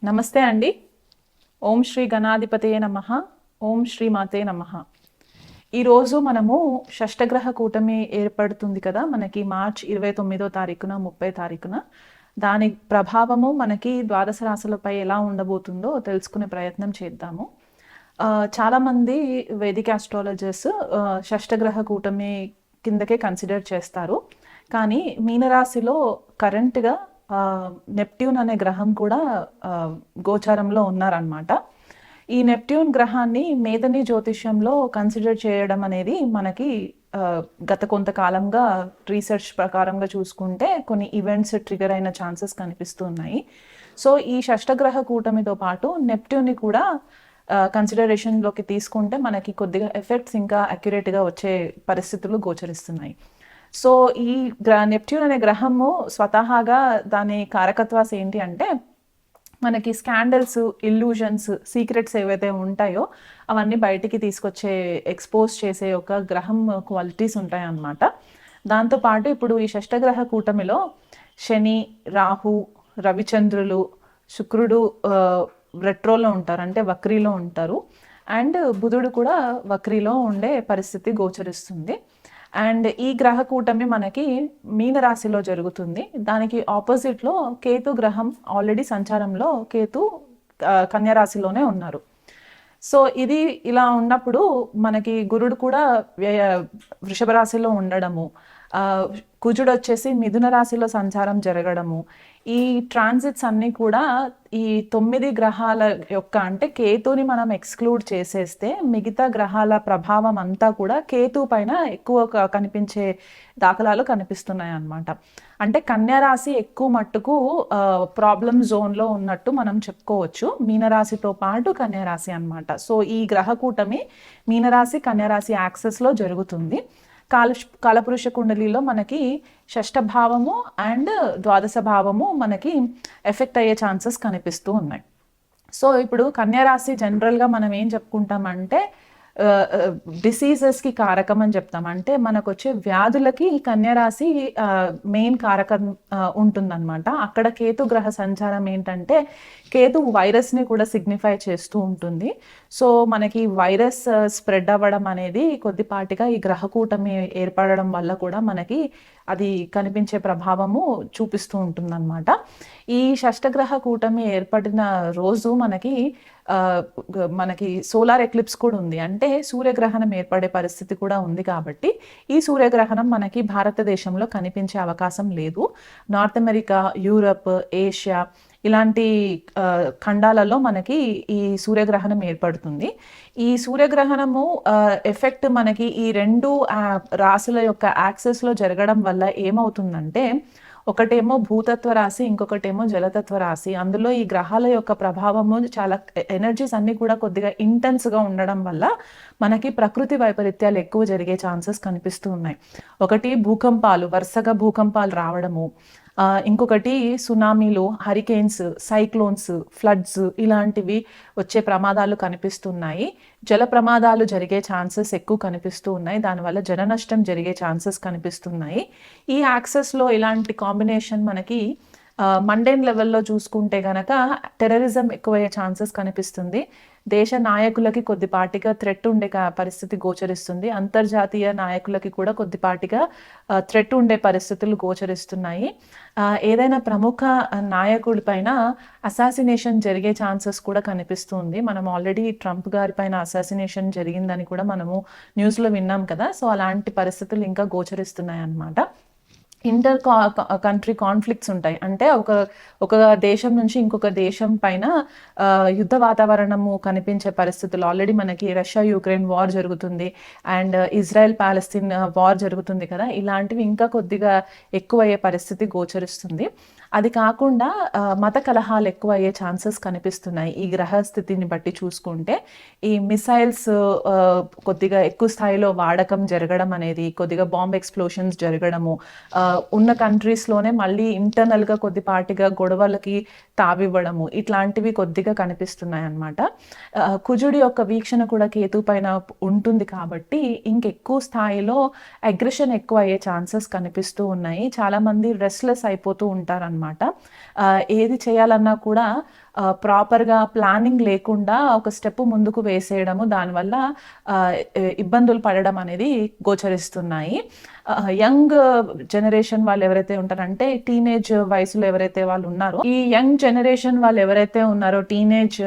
నమస్తే అండి. ఓం శ్రీ గణాధిపతయే నమః. ఓం శ్రీ మాతే నమః. ఈరోజు మనము షష్టగ్రహ కూటమి ఏర్పడుతుంది కదా, మనకి మార్చ్ 29వ తారీఖున 30 తారీఖున. దాని ప్రభావము మనకి ద్వాదశ రాశులపై ఎలా ఉండబోతుందో తెలుసుకునే ప్రయత్నం చేద్దాము. చాలామంది వేదిక ఆస్ట్రాలజర్స్ షష్టగ్రహ కూటమి కిందకే కన్సిడర్ చేస్తారు. కానీ మీనరాశిలో కరెంట్గా నెప్ట్యూన్ అనే గ్రహం కూడా గోచారంలో ఉన్నారనమాట. ఈ నెప్ట్యూన్ గ్రహాన్ని మేధని జ్యోతిష్యంలో కన్సిడర్ చేయడం అనేది మనకి గత కొంతకాలంగా రీసెర్చ్ ప్రకారంగా చూసుకుంటే కొన్ని ఈవెంట్స్ ట్రిగర్ అయిన ఛాన్సెస్ కనిపిస్తున్నాయి. సో ఈ షష్టగ్రహ కూటమితో పాటు నెప్ట్యూన్ని కూడా కన్సిడరేషన్లోకి తీసుకుంటే మనకి కొద్దిగా ఎఫెక్ట్స్ ఇంకా అక్యురేట్గా వచ్చే పరిస్థితులు గోచరిస్తున్నాయి. సో ఈ నెప్ట్యూన్ అనే గ్రహము స్వతహాగా దాని కారకత్వాస్ ఏంటి అంటే, మనకి స్కాండల్స్, ఇల్యూజన్స్, సీక్రెట్స్ ఏవైతే ఉంటాయో అవన్నీ బయటికి తీసుకొచ్చే, ఎక్స్పోజ్ చేసే ఒక గ్రహం క్వాలిటీస్ ఉంటాయి అన్నమాట. దాంతోపాటు ఇప్పుడు ఈ షష్టగ్రహ కూటమిలో శని, రాహు, రవిచంద్రులు, శుక్రుడు రెట్రోలో ఉంటారు, అంటే వక్రీలో ఉంటారు. అండ్ బుధుడు కూడా వక్రీలో ఉండే పరిస్థితి గోచరిస్తుంది. అండ్ ఈ గ్రహ కూటమి మనకి మీనరాశిలో జరుగుతుంది. దానికి ఆపోజిట్లో కేతు గ్రహం ఆల్రెడీ సంచారంలో, కేతు కన్యరాశిలోనే ఉన్నారు. సో ఇది ఇలా ఉన్నప్పుడు మనకి గురుడు కూడా వృషభ రాశిలో ఉండడము, కుజుడు వచ్చేసి మిథున రాశిలో సంచారం జరగడము, ఈ ట్రాన్సిట్స్ అన్నీ కూడా ఈ 9 గ్రహాల యొక్క, అంటే కేతుని మనం ఎక్స్క్లూడ్ చేసేస్తే మిగతా గ్రహాల ప్రభావం అంతా కూడా కేతు పైన ఎక్కువ కనిపించే దాఖలాలు కనిపిస్తున్నాయి అన్నమాట. అంటే కన్యా రాశి ఎక్కువ మట్టుకు ప్రాబ్లమ్ జోన్లో ఉన్నట్టు మనం చెప్పుకోవచ్చు, మీనరాశితో పాటు కన్యా రాశి అన్నమాట. సో ఈ గ్రహ కూటమి మీనరాశి కన్యరాశి యాక్సెస్లో జరుగుతుంది. కాలపురుష కుండలిలో మనకి షష్ఠ భావము అండ్ ద్వాదశ భావము మనకి ఎఫెక్ట్ అయ్యే ఛాన్సెస్ కనిపిస్తూ ఉన్నాయి. సో ఇప్పుడు కన్యారాశి జనరల్గా మనం ఏం చెప్పుకుంటామంటే డిసీజెస్కి కారకం అని చెప్తాం. అంటే మనకు వచ్చే వ్యాధులకి కన్యారాశి మెయిన్ కారకం ఉంటుందన్నమాట. అక్కడ కేతు గ్రహ సంచారం ఏంటంటే, కేతు వైరస్ని కూడా సిగ్నిఫై చేస్తూ ఉంటుంది. సో మనకి వైరస్ స్ప్రెడ్ అవ్వడం అనేది కొద్దిపాటిగా ఈ గ్రహ కూటమి ఏర్పడడం వల్ల కూడా మనకి అది కనిపించే ప్రభావము చూపిస్తూ ఉంటుందన్నమాట. ఈ షష్టగ్రహ కూటమి ఏర్పడిన రోజు మనకి సోలార్ ఎక్లిప్స్ కూడా ఉంది, అంటే సూర్యగ్రహణం ఏర్పడే పరిస్థితి కూడా ఉంది. కాబట్టి ఈ సూర్యగ్రహణం మనకి భారతదేశంలో కనిపించే అవకాశం లేదు. నార్త్ అమెరికా, యూరప్, ఏషియా ఇలాంటి ఖండాలలో మనకి ఈ సూర్యగ్రహణం ఏర్పడుతుంది. ఈ సూర్యగ్రహణము ఎఫెక్ట్ మనకి ఈ రెండు రాశుల యొక్క యాక్సెస్లో జరగడం వల్ల ఏమవుతుందంటే, ఒకటేమో భూతత్వ రాశి, ఇంకొకటేమో జలతత్వ రాశి. అందులో ఈ గ్రహాల యొక్క ప్రభావము చాలా, ఎనర్జీస్ అన్నీ కూడా కొద్దిగా ఇంటెన్స్గా ఉండడం వల్ల మనకి ప్రకృతి వైపరీత్యాలు ఎక్కువ జరిగే ఛాన్సెస్ కనిపిస్తూ ఉన్నాయి. ఒకటి భూకంపాలు, వరుసగా భూకంపాలు రావడము, ఇంకొకటి సునామీలు, హరికేన్స్, సైక్లోన్స్, ఫ్లడ్స్ ఇలాంటివి వచ్చే ప్రమాదాలు కనిపిస్తున్నాయి. జల ప్రమాదాలు జరిగే ఛాన్సెస్ ఎక్కువ కనిపిస్తూ ఉన్నాయి. దానివల్ల జన నష్టం జరిగే ఛాన్సెస్ కనిపిస్తున్నాయి. ఈ యాక్సెస్లో ఇలాంటి కాంబినేషన్ మనకి మండేన్ లెవెల్లో చూసుకుంటే గనక టెర్రరిజం ఎక్కువయ్యే ఛాన్సెస్ కనిపిస్తుంది. దేశ నాయకులకి కొద్దిపాటిగా థ్రెట్ ఉండే పరిస్థితి గోచరిస్తుంది. అంతర్జాతీయ నాయకులకి కూడా కొద్దిపాటిగా థ్రెట్ ఉండే పరిస్థితులు గోచరిస్తున్నాయి. ఏదైనా ప్రముఖ నాయకుడి పైన అసాసినేషన్ జరిగే ఛాన్సెస్ కూడా కనిపిస్తుంది. మనం ఆల్రెడీ ట్రంప్ గారి పైన అసాసినేషన్ జరిగిందని కూడా మనము న్యూస్లో విన్నాం కదా. సో అలాంటి పరిస్థితులు ఇంకా గోచరిస్తున్నాయి అన్నమాట. ఇంటర్ కంట్రీ కాన్ఫ్లిక్ట్స్ ఉంటాయి, అంటే ఒక దేశం నుంచి ఇంకొక దేశం పైన యుద్ధ వాతావరణము కనిపించే పరిస్థితులు. ఆల్రెడీ మనకి రష్యా యుక్రెయిన్ వార్ జరుగుతుంది, అండ్ ఇజ్రాయెల్ పాలస్తీన్ వార్ జరుగుతుంది కదా. ఇలాంటివి ఇంకా కొద్దిగా ఎక్కువయ్యే పరిస్థితి గోచరిస్తుంది. అది కాకుండా మత కలహాలు ఎక్కువ అయ్యే ఛాన్సెస్ కనిపిస్తున్నాయి ఈ గ్రహ స్థితిని బట్టి చూసుకుంటే. ఈ మిసైల్స్ కొద్దిగా ఎక్కువ స్థాయిలో వాడకం జరగడం అనేది, కొద్దిగా బాంబ్ ఎక్స్ప్లోషన్స్ జరగడము, ఉన్న కంట్రీస్లోనే మళ్ళీ ఇంటర్నల్గా కొద్దిపాటిగా గొడవలకి తావివ్వడము, ఇట్లాంటివి కొద్దిగా కనిపిస్తున్నాయి అన్నమాట. కుజుడి యొక్క వీక్షణ కూడా కేతు పైన ఉంటుంది కాబట్టి ఇంకెక్కువ స్థాయిలో అగ్రెషన్ ఎక్కువ అయ్యే ఛాన్సెస్ కనిపిస్తూ ఉన్నాయి. చాలామంది రెస్ట్లెస్ అయిపోతూ ఉంటారన్నమాట. ఏది చేయాలన్నా కూడా ప్రాపర్గా ప్లానింగ్ లేకుండా ఒక స్టెప్ ముందుకు వేసేయడము, దానివల్ల ఇబ్బందులు పడడం అనేది గోచరిస్తున్నాయి. యంగ్ జనరేషన్ వాళ్ళు ఎవరైతే ఉంటారంటే టీనేజ్ వయసులో ఎవరైతే వాళ్ళు ఉన్నారో, ఈ యంగ్ జనరేషన్ వాళ్ళు ఎవరైతే ఉన్నారో, టీనేజ్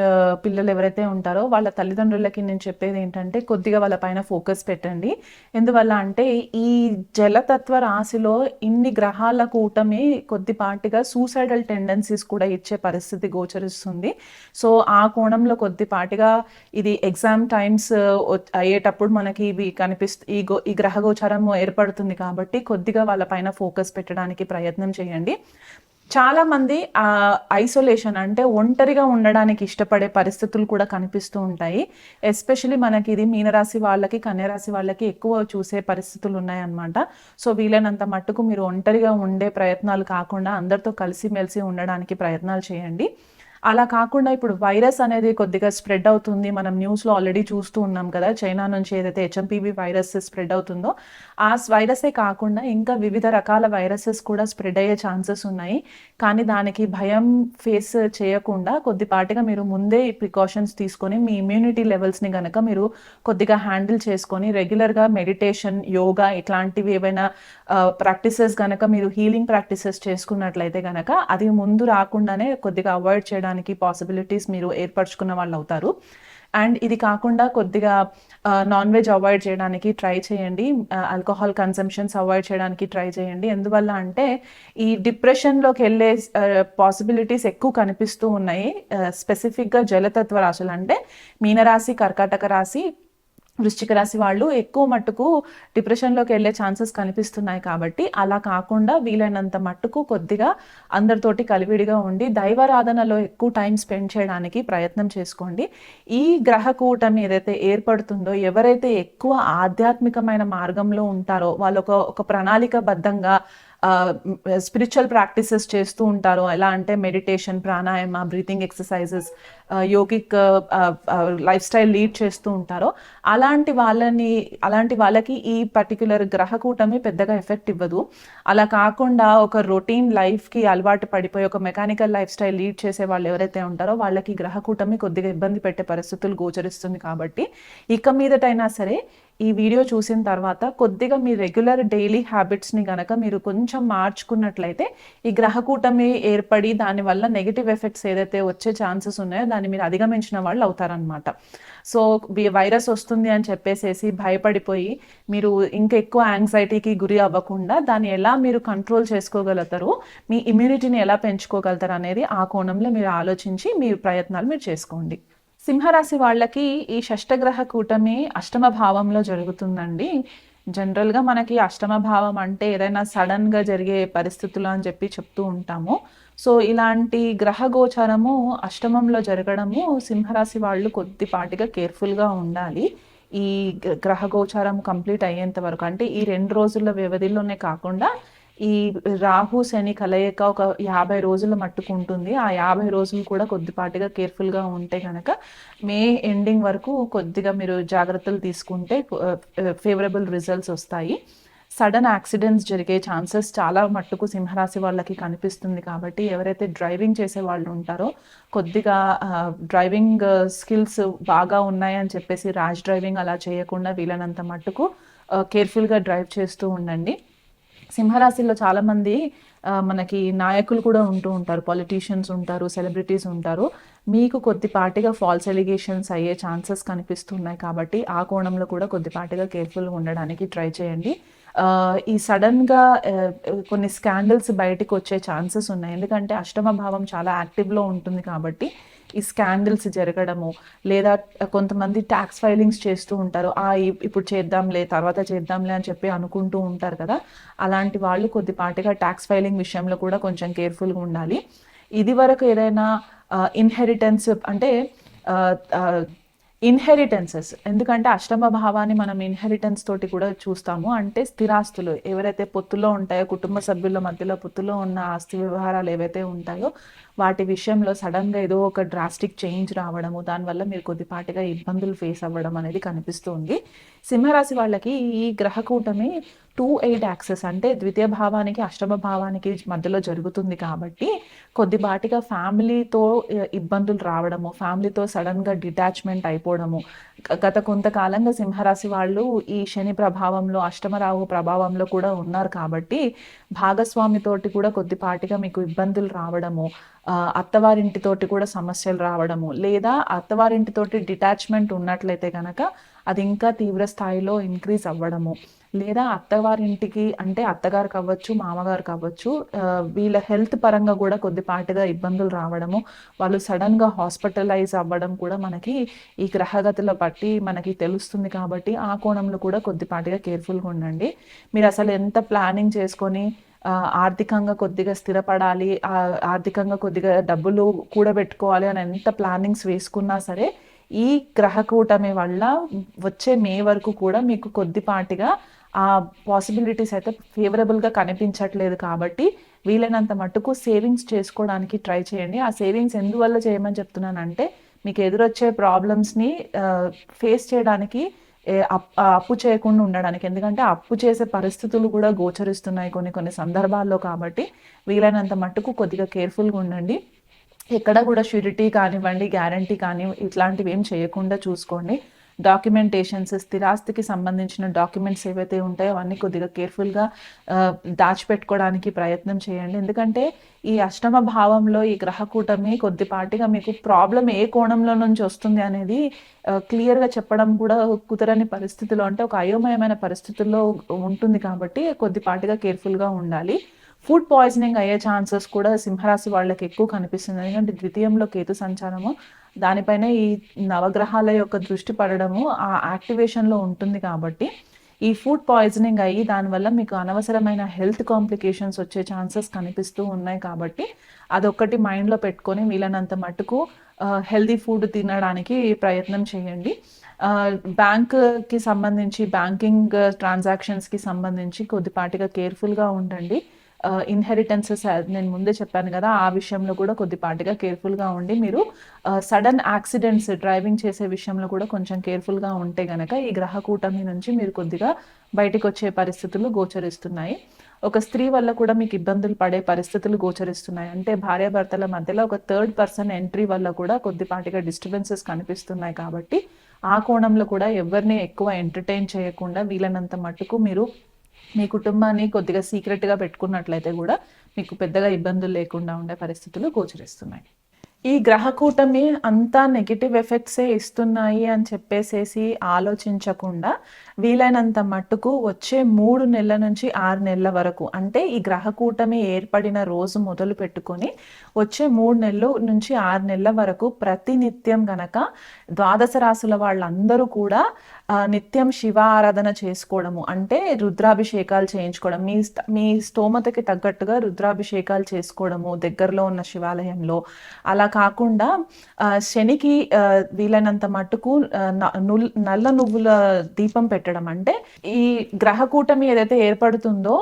పిల్లలు ఎవరైతే ఉంటారో వాళ్ళ తల్లిదండ్రులకి నేను చెప్పేది ఏంటంటే కొద్దిగా వాళ్ళ పైన ఫోకస్ పెట్టండి. ఎందువల్ల అంటే ఈ జలతత్వ రాశిలో ఇన్ని గ్రహాల కూటమి కొద్దిపాటిగా సూసైడల్ టెండెన్సీస్ కూడా ఇచ్చే పరిస్థితి గోచరిస్తుంది. సో ఆ కోణంలో కొద్దిపాటిగా ఇది ఎగ్జామ్ టైమ్స్ అయ్యేటప్పుడు మనకి ఇవి ఈ గ్రహ గోచారం ఏర్పడుతుంది కాబట్టి కొద్దిగా వాళ్ళ పైన ఫోకస్ పెట్టడానికి ప్రయత్నం చేయండి. చాలా మంది ఐసోలేషన్ అంటే ఒంటరిగా ఉండడానికి ఇష్టపడే పరిస్థితులు కూడా కనిపిస్తూ ఉంటాయి. ఎస్పెషలీ మనకి ఇది మీనరాశి వాళ్ళకి, కన్యరాశి వాళ్ళకి ఎక్కువ చూసే పరిస్థితులు ఉన్నాయన్నమాట. సో వీలైనంత మట్టుకు మీరు ఒంటరిగా ఉండే ప్రయత్నాలు కాకుండా అందరితో కలిసిమెలిసి ఉండడానికి ప్రయత్నాలు చేయండి. అలా కాకుండా ఇప్పుడు వైరస్ అనేది కొద్దిగా స్ప్రెడ్ అవుతుంది. మనం న్యూస్లో ఆల్రెడీ చూస్తూ ఉన్నాం కదా, చైనా నుంచి ఏదైతే హెచ్ఎంపీవీ వైరస్ స్ప్రెడ్ అవుతుందో ఆ వైరసే కాకుండా ఇంకా వివిధ రకాల వైరసెస్ కూడా స్ప్రెడ్ అయ్యే ఛాన్సెస్ ఉన్నాయి. కానీ దానికి భయం ఫేస్ చేయకుండా కొద్దిపాటిగా మీరు ముందే ప్రికాషన్స్ తీసుకొని మీ ఇమ్యూనిటీ లెవెల్స్ని కనుక మీరు కొద్దిగా హ్యాండిల్ చేసుకొని రెగ్యులర్గా మెడిటేషన్, యోగా ఇట్లాంటివి ఏవైనా ప్రాక్టీసెస్ కనుక మీరు హీలింగ్ ప్రాక్టీసెస్ చేసుకున్నట్లయితే కనుక అది ముందు రాకుండానే కొద్దిగా అవాయిడ్ చేయడానికి పాసిబిలిటీస్ మీరు ఏర్పరచుకున్న వాళ్ళు అవుతారు. అండ్ ఇది కాకుండా కొద్దిగా నాన్ వెజ్ అవాయిడ్ చేయడానికి ట్రై చేయండి. ఆల్కహాల్ కన్సంప్షన్స్ అవాయిడ్ చేయడానికి ట్రై చేయండి. ఎందువల్ల అంటే ఈ డిప్రెషన్లోకి వెళ్ళే పాసిబిలిటీస్ ఎక్కువ కనిపిస్తూ ఉన్నాయి. స్పెసిఫిక్గా జలతత్వ రాశులు అంటే మీనరాశి, కర్కాటక రాశి, వృశ్చిక రాశి వాళ్ళు ఎక్కువ మట్టుకు డిప్రెషన్లోకి వెళ్ళే ఛాన్సెస్ కనిపిస్తున్నాయి. కాబట్టి అలా కాకుండా వీలైనంత మట్టుకు కొద్దిగా అందరితోటి కలివిడిగా ఉండి దైవారాధనలో ఎక్కువ టైం స్పెండ్ చేయడానికి ప్రయత్నం చేసుకోండి. ఈ గ్రహ కూటమి ఏదైతే ఏర్పడుతుందో, ఎవరైతే ఎక్కువ ఆధ్యాత్మికమైన మార్గంలో ఉంటారో వాళ్ళు ఒక ప్రణాళికబద్ధంగా స్పిరిచువల్ ప్రాక్టీసెస్ చేస్తూ ఉంటారు. ఎలా అంటే meditation, pranayama, breathing exercises, yogic life style lead చేస్తూ ఉంటారో అలాంటి వాళ్ళకి ఈ పర్టిక్యులర్ గ్రహ కూటమి పెద్దగా ఎఫెక్ట్ ఇవ్వదు. అలా కాకుండా ఒక రొటీన్ లైఫ్కి అలవాటు పడిపోయి ఒక మెకానికల్ లైఫ్ స్టైల్ లీడ్ చేసే వాళ్ళు ఎవరైతే ఉంటారో వాళ్ళకి గ్రహ కూటమి కొద్దిగా ఇబ్బంది పెట్టే పరిస్థితులు గోచరిస్తుంది. కాబట్టి ఇక మీదటైనా సరే ఈ వీడియో చూసిన తర్వాత కొద్దిగా మీ రెగ్యులర్ డైలీ హ్యాబిట్స్ని గనక మీరు కొంచెం మార్చుకున్నట్లయితే ఈ గ్రహ కూటమి ఏర్పడి దానివల్ల నెగిటివ్ ఎఫెక్ట్స్ ఏదైతే వచ్చే ఛాన్సెస్ ఉన్నాయో దాన్ని మీరు అధిగమించిన వాళ్ళు అవుతారనమాట. సో వైరస్ వస్తుంది అని చెప్పేసేసి భయపడిపోయి మీరు ఇంకా ఎక్కువ యాంగ్జైటీకి గురి అవ్వకుండా దాన్ని ఎలా మీరు కంట్రోల్ చేసుకోగలుగుతారు, మీ ఇమ్యూనిటీని ఎలా పెంచుకోగలుగుతారు అనేది ఆ కోణంలో మీరు ఆలోచించి మీ ప్రయత్నాలు మీరు చేసుకోండి. సింహరాశి వాళ్ళకి ఈ షష్టగ్రహ కూటమి అష్టమ భావంలో జరుగుతుందండి. జనరల్గా మనకి అష్టమ భావం అంటే ఏదైనా సడన్గా జరిగే పరిస్థితులు అని చెప్పి చెప్తూ ఉంటాము. సో ఇలాంటి గ్రహ గోచారము అష్టమంలో జరగడము సింహరాశి వాళ్ళు కొద్దిపాటిగా కేర్ఫుల్గా ఉండాలి. ఈ గ్రహ గోచారం కంప్లీట్ అయ్యేంత వరకు, అంటే ఈ 2 రోజుల వ్యవధిలోనే కాకుండా ఈ రాహు శని కలయిక ఒక 50 రోజుల మట్టుకు ఉంటుంది. ఆ 50 రోజులు కూడా కొద్దిపాటిగా కేర్ఫుల్గా ఉంటే కనుక మే ఎండింగ్ వరకు కొద్దిగా మీరు జాగ్రత్తలు తీసుకుంటే ఫేవరబుల్ రిజల్ట్స్ వస్తాయి. సడన్ యాక్సిడెంట్స్ జరిగే ఛాన్సెస్ చాలా మట్టుకు సింహరాశి వాళ్ళకి కనిపిస్తుంది. కాబట్టి ఎవరైతే డ్రైవింగ్ చేసే వాళ్ళు ఉంటారో కొద్దిగా డ్రైవింగ్ స్కిల్స్ బాగా ఉన్నాయని చెప్పేసి ర్యాష్ డ్రైవింగ్ అలా చేయకుండా వీలైనంత మట్టుకు కేర్ఫుల్గా డ్రైవ్ చేస్తూ ఉండండి. సింహరాశిలో చాలామంది మనకి నాయకులు కూడా ఉంటూ ఉంటారు, పొలిటీషియన్స్ ఉంటారు, సెలబ్రిటీస్ ఉంటారు. మీకు కొద్దిపాటిగా ఫాల్స్ ఎలిగేషన్స్ అయ్యే ఛాన్సెస్ కనిపిస్తున్నాయి. కాబట్టి ఆ కోణంలో కూడా కొద్దిపాటిగా కేర్ఫుల్గా ఉండడానికి ట్రై చేయండి. ఈ సడన్గా కొన్ని స్కాండల్స్ బయటకు వచ్చే ఛాన్సెస్ ఉన్నాయి. ఎందుకంటే అష్టమ భావం చాలా యాక్టివ్లో ఉంటుంది. కాబట్టి ఈ స్కాండల్స్ జరగడము, లేదా కొంతమంది ట్యాక్స్ ఫైలింగ్స్ చేస్తూ ఉంటారు. ఇప్పుడు చేద్దాంలే, తర్వాత చేద్దాంలే అని చెప్పి అనుకుంటూ ఉంటారు కదా. అలాంటి వాళ్ళు కొద్దిపాటిగా ట్యాక్స్ ఫైలింగ్ విషయంలో కూడా కొంచెం కేర్ఫుల్గా ఉండాలి. ఇది వరకు ఏదైనా ఇన్హెరిటెన్స్ అంటే ఇన్హెరిటెన్సెస్, ఎందుకంటే అష్టమ భావాన్ని మనం ఇన్హెరిటెన్స్ తోటి కూడా చూస్తాము. అంటే స్థిరాస్తులు ఎవరైతే పొత్తులో ఉంటాయో, కుటుంబ సభ్యుల మధ్యలో పొత్తులో ఉన్న ఆస్తి వ్యవహారాలు ఏవైతే ఉంటాయో వాటి విషయంలో సడన్గా ఏదో ఒక డ్రాస్టిక్ చేంజ్ రావడము, దానివల్ల మీరు కొద్దిపాటిగా ఇబ్బందులు ఫేస్ అవ్వడం అనేది కనిపిస్తుంది. సింహరాశి వాళ్ళకి ఈ గ్రహ కూటమి 2-8 యాక్సెస్ అంటే ద్వితీయ భావానికి అష్టమ భావానికి మధ్యలో జరుగుతుంది కాబట్టి కొద్దిపాటిగా ఫ్యామిలీతో ఇబ్బందులు రావడము, ఫ్యామిలీతో సడన్గా డిటాచ్మెంట్ అయిపోవడము. గత కొంతకాలంగా సింహరాశి వాళ్ళు ఈ శని ప్రభావంలో, అష్టమ రాహు ప్రభావంలో కూడా ఉన్నారు కాబట్టి భాగస్వామితోటి కూడా కొద్దిపాటిగా మీకు ఇబ్బందులు రావడము, అత్తవారింటితోటి కూడా సమస్యలు రావడము, లేదా అత్తవారింటితోటి డిటాచ్మెంట్ ఉన్నట్లయితే కనుక అది ఇంకా తీవ్ర స్థాయిలో ఇంక్రీజ్ అవ్వడము, లేదా అత్తవారింటికి అంటే అత్తగారు కావచ్చు, మామగారు కావచ్చు, వీళ్ళ హెల్త్ పరంగా కూడా కొద్దిపాటిగా ఇబ్బందులు రావడము, వాళ్ళు సడన్గా హాస్పిటలైజ్ అవ్వడం కూడా మనకి ఈ గ్రహగతుల బట్టి మనకి తెలుస్తుంది కాబట్టి ఆ కోణంలో కూడా కొద్దిపాటిగా కేర్ఫుల్గా ఉండండి. మీరు అసలు ఎంత ప్లానింగ్ చేసుకొని ఆర్థికంగా కొద్దిగా స్థిరపడాలి, ఆర్థికంగా కొద్దిగా డబ్బులు కూడబెట్టుకోవాలి అని ఎంత ప్లానింగ్స్ వేసుకున్నా సరే ఈ గ్రహ కూటమి వల్ల వచ్చే మే వరకు కూడా మీకు కొద్దిపాటిగా ఆ పాసిబిలిటీస్ అయితే ఫేవరబుల్గా కనిపించట్లేదు కాబట్టి వీలైనంత మట్టుకు సేవింగ్స్ చేసుకోవడానికి ట్రై చేయండి. ఆ సేవింగ్స్ ఎందువల్ల చేయమని చెప్తున్నానంటే మీకు ఎదురొచ్చే ప్రాబ్లమ్స్ని ఫేస్ చేయడానికి అప్పు చేయకుండా ఉండడానికి. ఎందుకంటే అప్పు చేసే పరిస్థితులు కూడా గోచరిస్తున్నాయి కొన్ని కొన్ని సందర్భాల్లో కాబట్టి వీలైనంత మట్టుకు కొద్దిగా కేర్ఫుల్గా ఉండండి. ఎక్కడ కూడా ష్యూరిటీ కానివ్వండి, గ్యారంటీ కానీ ఇట్లాంటివి ఏం చేయకుండా చూసుకోండి. డాక్యుమెంటేషన్స్, స్థిరాస్తికి సంబంధించిన డాక్యుమెంట్స్ ఏవైతే ఉంటాయో అవన్నీ కొద్దిగా కేర్ఫుల్గా దాచిపెట్టుకోవడానికి ప్రయత్నం చేయండి. ఎందుకంటే ఈ అష్టమ భావంలో ఈ గ్రహ కూటమి కొద్దిపాటిగా మీకు ప్రాబ్లం ఏ కోణంలో నుంచి వస్తుంది అనేది క్లియర్గా చెప్పడం కూడా కుదరని పరిస్థితిలో, అంటే ఒక అయోమయమైన పరిస్థితుల్లో ఉంటుంది కాబట్టి కొద్దిపాటిగా కేర్ఫుల్గా ఉండాలి. ఫుడ్ పాయిజనింగ్ అయ్యే ఛాన్సెస్ కూడా సింహరాశి వాళ్ళకి ఎక్కువ కనిపిస్తుంది. ఎందుకంటే ద్వితీయంలో కేతు సంచారము, దానిపైన ఈ నవగ్రహాల యొక్క దృష్టి పడడము ఆ యాక్టివేషన్లో ఉంటుంది కాబట్టి ఈ ఫుడ్ పాయిజనింగ్ అయ్యి దానివల్ల మీకు అనవసరమైన హెల్త్ కాంప్లికేషన్స్ వచ్చే ఛాన్సెస్ కనిపిస్తూ ఉన్నాయి కాబట్టి అదొక్కటి మైండ్లో పెట్టుకొని వీలైనంత మట్టుకు హెల్దీ ఫుడ్ తినడానికి ప్రయత్నం చేయండి. బ్యాంక్కి సంబంధించి, బ్యాంకింగ్ ట్రాన్సాక్షన్స్కి సంబంధించి కొద్దిపాటిగా కేర్ఫుల్గా ఉండండి. ఇన్హెరిటెన్సెస్ నేను ముందే చెప్పాను కదా, ఆ విషయంలో కూడా కొద్దిపాటిగా కేర్ఫుల్గా ఉండి మీరు సడన్ యాక్సిడెంట్స్ డ్రైవింగ్ చేసే విషయంలో కూడా కొంచెం కేర్ఫుల్గా ఉంటే గనక ఈ గ్రహ కూటమి నుంచి మీరు కొద్దిగా బయటకు వచ్చే పరిస్థితులు గోచరిస్తున్నాయి. ఒక స్త్రీ వల్ల కూడా మీకు ఇబ్బందులు పడే పరిస్థితులు గోచరిస్తున్నాయి. అంటే భార్యాభర్తల మధ్యలో ఒక థర్డ్ పర్సన్ ఎంట్రీ వల్ల కూడా కొద్దిపాటిగా డిస్టర్బెన్సెస్ కనిపిస్తున్నాయి కాబట్టి ఆ కోణంలో కూడా ఎవరిని ఎక్కువ ఎంటర్టైన్ చేయకుండా వీలైనంత మట్టుకు మీరు మీ కుటుంబాన్ని కొద్దిగా సీక్రెట్గా పెట్టుకున్నట్లయితే కూడా మీకు పెద్దగా ఇబ్బందులు లేకుండా ఉండే పరిస్థితులు గోచరిస్తున్నాయి. ఈ గ్రహ కూటమి అంతా నెగిటివ్ ఎఫెక్ట్సే ఇస్తున్నాయి అని చెప్పేసేసి ఆలోచించకుండా వీలైనంత మట్టుకు వచ్చే 3 నెలల నుంచి 6 నెలల వరకు, అంటే ఈ గ్రహ కూటమి ఏర్పడిన రోజు మొదలు పెట్టుకొని వచ్చే 3 నెలలు నుంచి 6 నెలల వరకు ప్రతినిత్యం గనక ద్వాదశ రాశుల వాళ్ళందరూ కూడా నిత్యం శివ ఆరాధన చేసుకోవడము, అంటే రుద్రాభిషేకాలు చేయించుకోవడం, మీ స్తోమతకి తగ్గట్టుగా రుద్రాభిషేకాలు చేసుకోవడము దగ్గరలో ఉన్న శివాలయంలో. అలా కాకుండా శనికి వీలైనంత మట్టుకు నల్ల నువ్వుల దీపం పెట్టడం, అంటే ఈ గ్రహ కూటమి ఏదైతే ఏర్పడుతుందో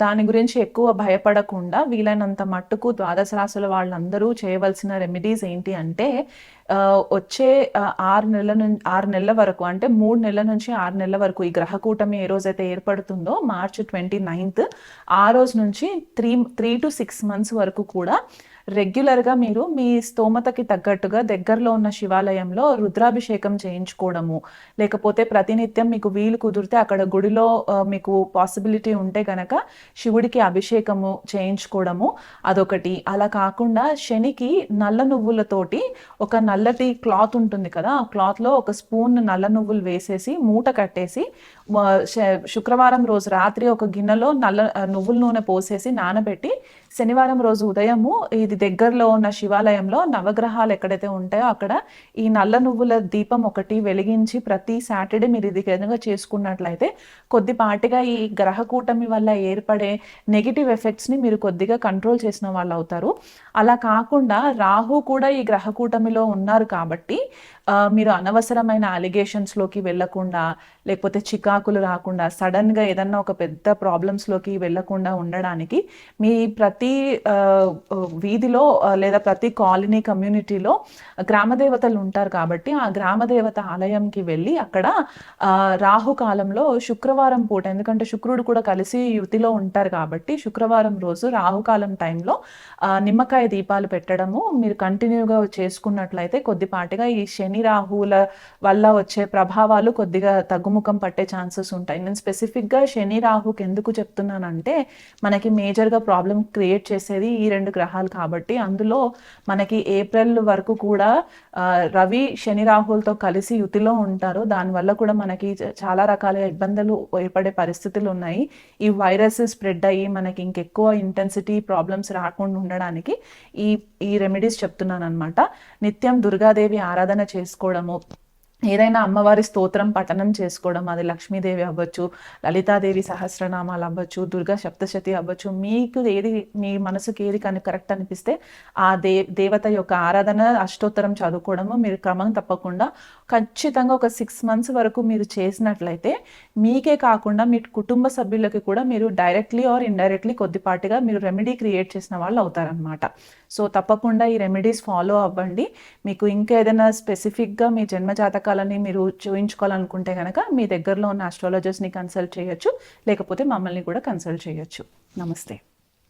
దాని గురించి ఎక్కువ భయపడకుండా వీలైనంత మట్టుకు ద్వాదశ రాశుల వాళ్ళందరూ చేయవలసిన రెమెడీస్ ఏంటి అంటే వచ్చే 6 నెలల వరకు, అంటే 3 నెలల నుంచి 6 నెలల వరకు ఈ గ్రహ కూటమి ఏ రోజైతే ఏర్పడుతుందో మార్చ్ 29 ఆ రోజు నుంచి 3 to 6 months వరకు కూడా రెగ్యులర్గా మీరు మీ స్తోమతకి తగ్గట్టుగా దగ్గరలో ఉన్న శివాలయంలో రుద్రాభిషేకం చేయించుకోవడము, లేకపోతే ప్రతినిత్యం మీకు వీలు కుదిరితే అక్కడ గుడిలో మీకు పాసిబిలిటీ ఉంటే కనుక శివుడికి అభిషేకము చేయించుకోవడము అదొకటి. అలా కాకుండా శనికి నల్ల నువ్వులతోటి ఒక నల్లటి క్లాత్ ఉంటుంది కదా, ఆ క్లాత్లో ఒక స్పూన్ నల్ల నువ్వులు వేసేసి మూట కట్టేసి శుక్రవారం రోజు రాత్రి ఒక గిన్నెలో నల్ల నువ్వుల నూనె పోసేసి నానబెట్టి శనివారం రోజు ఉదయము ఇది దగ్గరలో ఉన్న శివాలయంలో నవగ్రహాలు ఎక్కడైతే ఉంటాయో అక్కడ ఈ నల్ల నువ్వుల దీపం ఒకటి వెలిగించి ప్రతి సాటర్డే మీరు ఇది విధంగా చేసుకున్నట్లయితే కొద్దిపాటిగా ఈ గ్రహ కూటమి వల్ల ఏర్పడే నెగిటివ్ ఎఫెక్ట్స్ని మీరు కొద్దిగా కంట్రోల్ చేసిన వాళ్ళు అవుతారు. అలా కాకుండా రాహు కూడా ఈ గ్రహ కూటమిలో ఉన్నారు కాబట్టి మీరు అనవసరమైన అలిగేషన్స్లోకి వెళ్ళకుండా, లేకపోతే చికాకులు రాకుండా, సడన్గా ఏదన్నా ఒక పెద్ద ప్రాబ్లమ్స్లోకి వెళ్ళకుండా ఉండడానికి మీ ప్రతి వీధిలో లేదా ప్రతి కాలనీ కమ్యూనిటీలో గ్రామదేవతలు ఉంటారు కాబట్టి ఆ గ్రామదేవత ఆలయంకి వెళ్ళి అక్కడ రాహుకాలంలో శుక్రవారం పూట, ఎందుకంటే శుక్రుడు కూడా కలిసి యుతిలో ఉంటారు కాబట్టి శుక్రవారం రోజు రాహుకాలం టైంలో నిమ్మకాయ దీపాలు పెట్టడము మీరు కంటిన్యూగా చేసుకున్నట్లయితే కొద్దిపాటిగా ఈ శని రాహువుల వల్ల వచ్చే ప్రభావాలు కొద్దిగా తగ్గుముఖం పట్టే ఛాన్సెస్ ఉంటాయి. నేను స్పెసిఫిక్గా శని రాహుకి ఎందుకు చెప్తున్నానంటే మనకి మేజర్గా ప్రాబ్లం క్రియేట్ చేసేది ఈ 2 గ్రహాలు కాబట్టి అందులో మనకి ఏప్రిల్ వరకు కూడా రవి శని రాహులతో కలిసి యుతిలో ఉంటారు. దానివల్ల కూడా మనకి చాలా రకాల ఇబ్బందులు ఏర్పడే పరిస్థితులు ఉన్నాయి. ఈ వైరస్ స్ప్రెడ్ అయ్యి మనకి ఇంకెక్కువ ఇంటెన్సిటీ ప్రాబ్లమ్స్ రాకుండా ఉండడానికి ఈ ఈ రెమెడీస్ చెప్తున్నాను అనమాట. నిత్యం దుర్గాదేవి ఆరాధన చేసుకోవడము, ఏదైనా అమ్మవారి స్తోత్రం పఠనం చేసుకోవడం, అది లక్ష్మీదేవి అవ్వచ్చు, లలితాదేవి సహస్రనామాలు అవ్వచ్చు, దుర్గా సప్తశతి అవ్వచ్చు, మీకు ఏది మీ మనసుకి ఏది కరెక్ట్ అనిపిస్తే ఆ దేవత యొక్క ఆరాధన అష్టోత్తరం చదువుకోవడము మీరు క్రమం తప్పకుండా ఖచ్చితంగా ఒక 6 months వరకు మీరు చేసినట్లయితే మీకే కాకుండా మీ కుటుంబ సభ్యులకి కూడా మీరు డైరెక్ట్లీ ఆర్ ఇండైరెక్ట్లీ కొద్దిపాటిగా మీరు రెమెడీ క్రియేట్ చేసిన వాళ్ళు అవుతారనమాట. సో తప్పకుండా ఈ రెమెడీస్ ఫాలో అవ్వండి. మీకు ఇంకా ఏదైనా స్పెసిఫిక్గా మీ జన్మజాతకాలని మీరు చూయించుకోవాలనుకుంటే కనుక మీ దగ్గరలో ఉన్న ఆస్ట్రాలజర్స్ని కన్సల్ట్ చేయొచ్చు, లేకపోతే మమ్మల్ని కూడా కన్సల్ట్ చేయొచ్చు. నమస్తే.